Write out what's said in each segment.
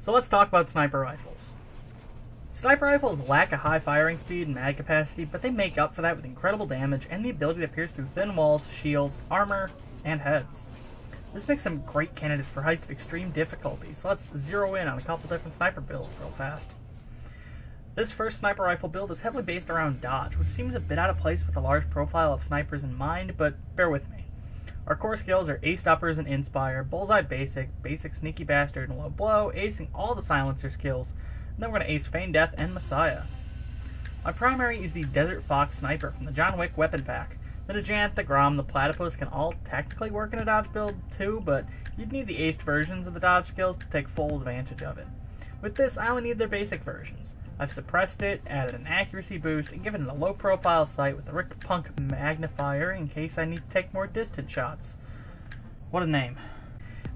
So let's talk about sniper rifles. Sniper rifles lack a high firing speed and mag capacity, but they make up for that with incredible damage and the ability to pierce through thin walls, shields, armor, and heads. This makes them great candidates for heists of extreme difficulty, so let's zero in on a couple different sniper builds real fast. This first sniper rifle build is heavily based around dodge, which seems a bit out of place with the large profile of snipers in mind, but bear with me. Our core skills are Ace Uppers and Inspire, Bullseye Basic Sneaky Bastard and Low Blow, acing all the Silencer skills, and then we're going to ace Feign Death and Messiah. My primary is the Desert Fox Sniper from the John Wick weapon pack. The Najant, the Grom, the Platypus can all technically work in a dodge build too, but you'd need the aced versions of the dodge skills to take full advantage of it. With this, I only need their basic versions. I've suppressed it, added an accuracy boost, and given it a low profile sight with the Rick Punk magnifier in case I need to take more distant shots. What a name.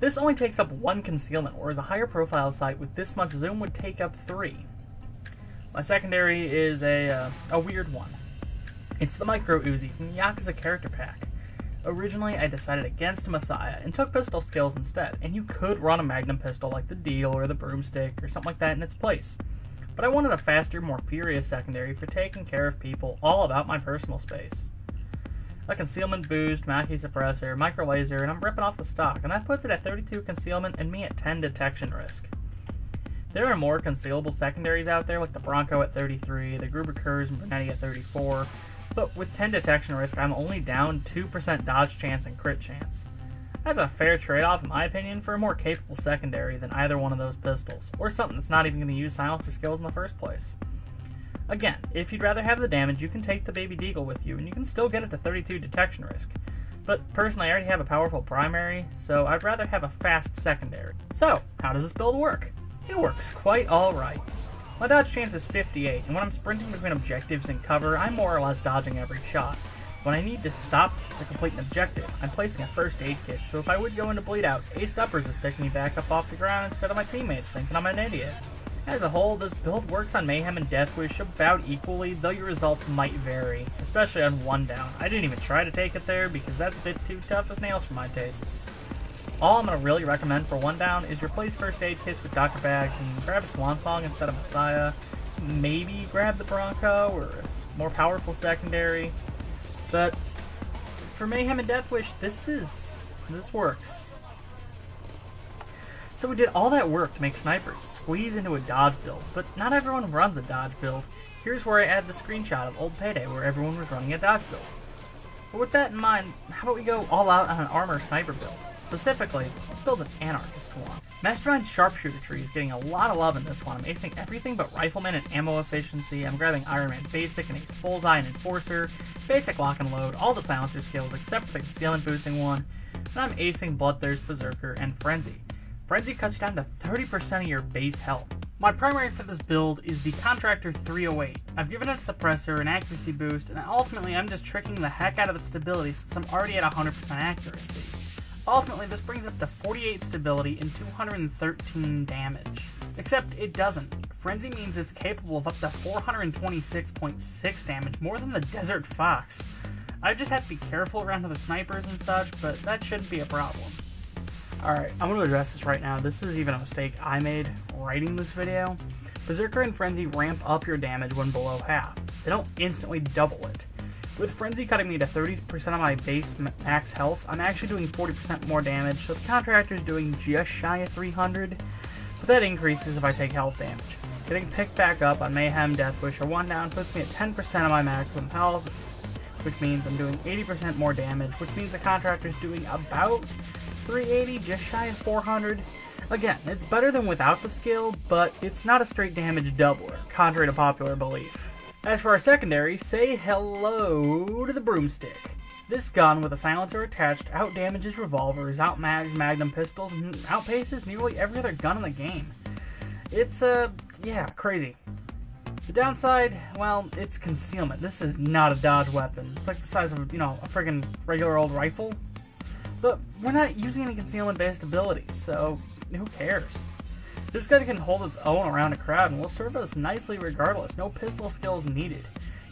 This only takes up 1 concealment, whereas a higher profile sight with this much zoom would take up 3. My secondary is a weird one. It's the Micro Uzi from the Yakuza character pack. Originally, I decided against Messiah and took pistol skills instead, and you could run a Magnum pistol like the Deal or the Broomstick or something like that in its place. But I wanted a faster, more furious secondary for taking care of people all about my personal space. A concealment boost, Maki suppressor, micro laser, and I'm ripping off the stock, and that puts it at 32 concealment and me at 10 detection risk. There are more concealable secondaries out there, like the Bronco at 33, the Gruber Kurz and Brunetti at 34, but with 10 detection risk, I'm only down 2% dodge chance and crit chance. That's a fair trade-off, in my opinion, for a more capable secondary than either one of those pistols, or something that's not even going to use silencer skills in the first place. Again, if you'd rather have the damage, you can take the Baby Deagle with you, and you can still get it to 32 detection risk. But personally, I already have a powerful primary, so I'd rather have a fast secondary. So, how does this build work? It works quite alright. My dodge chance is 58, and when I'm sprinting between objectives and cover, I'm more or less dodging every shot. When I need to stop to complete an objective, I'm placing a first aid kit, so if I would go into bleed out, Ace Uppers is picking me back up off the ground instead of my teammates thinking I'm an idiot. As a whole, this build works on Mayhem and Deathwish about equally, though your results might vary, especially on 1 down. I didn't even try to take it there because that's a bit too tough as nails for my tastes. All I'm going to really recommend for 1 down is replace first aid kits with Dr. Bags and grab a Swan Song instead of Messiah. Maybe grab the Bronco or a more powerful secondary. But for Mayhem and Deathwish, this works. So we did all that work to make snipers squeeze into a dodge build, but not everyone runs a dodge build. Here's where I add the screenshot of old Payday where everyone was running a dodge build. But with that in mind, how about we go all out on an armor sniper build? Specifically, let's build an anarchist one. Mastermind Sharpshooter Tree is getting a lot of love in this one. I'm acing everything but Rifleman and ammo efficiency. I'm grabbing Iron Man Basic and Ace Bullseye and Enforcer, Basic Lock and Load, all the silencer skills except for the concealment boosting one, and I'm acing Bloodthirst, Berserker, and Frenzy. Frenzy cuts down to 30% of your base health. My primary for this build is the Contractor 308. I've given it a suppressor, an accuracy boost, and ultimately I'm just tricking the heck out of its stability since I'm already at 100% accuracy. Ultimately, this brings up to 48 stability and 213 damage. Except it doesn't. Frenzy means it's capable of up to 426.6 damage, more than the Desert Fox. I just have to be careful around other snipers and such, but that shouldn't be a problem. Alright, I'm going to address this right now. This is even a mistake I made writing this video. Berserker and Frenzy ramp up your damage when below half. They don't instantly double it. With Frenzy cutting me to 30% of my base max health, I'm actually doing 40% more damage, so the Contractor's doing just shy of 300, but that increases if I take health damage. Getting picked back up on Mayhem, Deathwish, or 1 down puts me at 10% of my maximum health, which means I'm doing 80% more damage, which means the Contractor's doing about 380, just shy of 400. Again, it's better than without the skill, but it's not a straight damage doubler, contrary to popular belief. As for our secondary, say hello to the Broomstick. This gun, with a silencer attached, outdamages revolvers, outmags Magnum pistols, and outpaces nearly every other gun in the game. It's, crazy. The downside, well, it's concealment. This is not a dodge weapon. It's like the size of, a friggin' regular old rifle. But we're not using any concealment-based abilities, so who cares? This gun can hold its own around a crowd and will serve us nicely regardless. No pistol skills needed.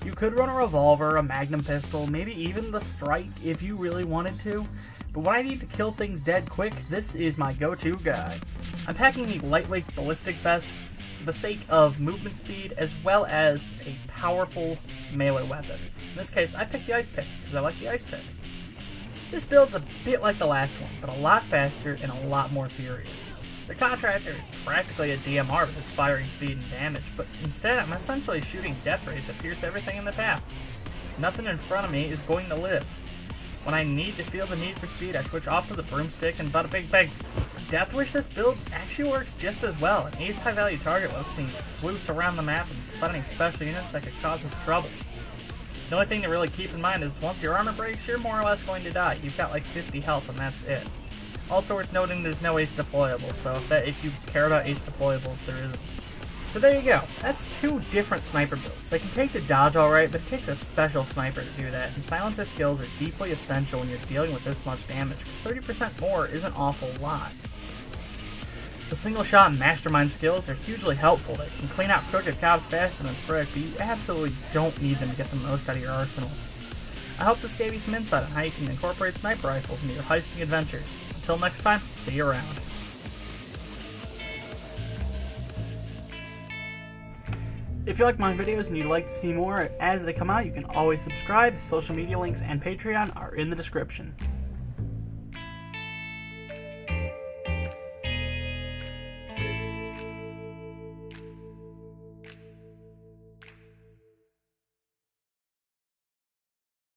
You could run a revolver, a Magnum pistol, maybe even the Strike if you really wanted to, but when I need to kill things dead quick, this is my go-to guy. I'm packing the lightweight ballistic vest for the sake of movement speed as well as a powerful melee weapon. In this case, I picked the ice pick because I like the ice pick. This build's a bit like the last one, but a lot faster and a lot more furious. The Contractor is practically a DMR with its firing speed and damage, but instead I'm essentially shooting death rays that pierce everything in the path. Nothing in front of me is going to live. When I need to feel the need for speed, I switch off to the broomstick and bada big bang. Death Wish this build actually works just as well. An aced high value target lets me sluice around the map and spot any special units that could cause us trouble. The only thing to really keep in mind is once your armor breaks, you're more or less going to die. You've got like 50 health and that's it. Also worth noting there's no ace deployable, so if you care about ace deployables, there isn't. So there you go. That's two different sniper builds. They can take the dodge alright, but it takes a special sniper to do that, and silencer skills are deeply essential when you're dealing with this much damage, because 30% more is an awful lot. The single shot and mastermind skills are hugely helpful. They can clean out crooked cops faster than frick, but you absolutely don't need them to get the most out of your arsenal. I hope this gave you some insight on how you can incorporate sniper rifles into your heisting adventures. Until next time, see you around. If you like my videos and you'd like to see more as they come out, you can always subscribe. Social media links and Patreon are in the description.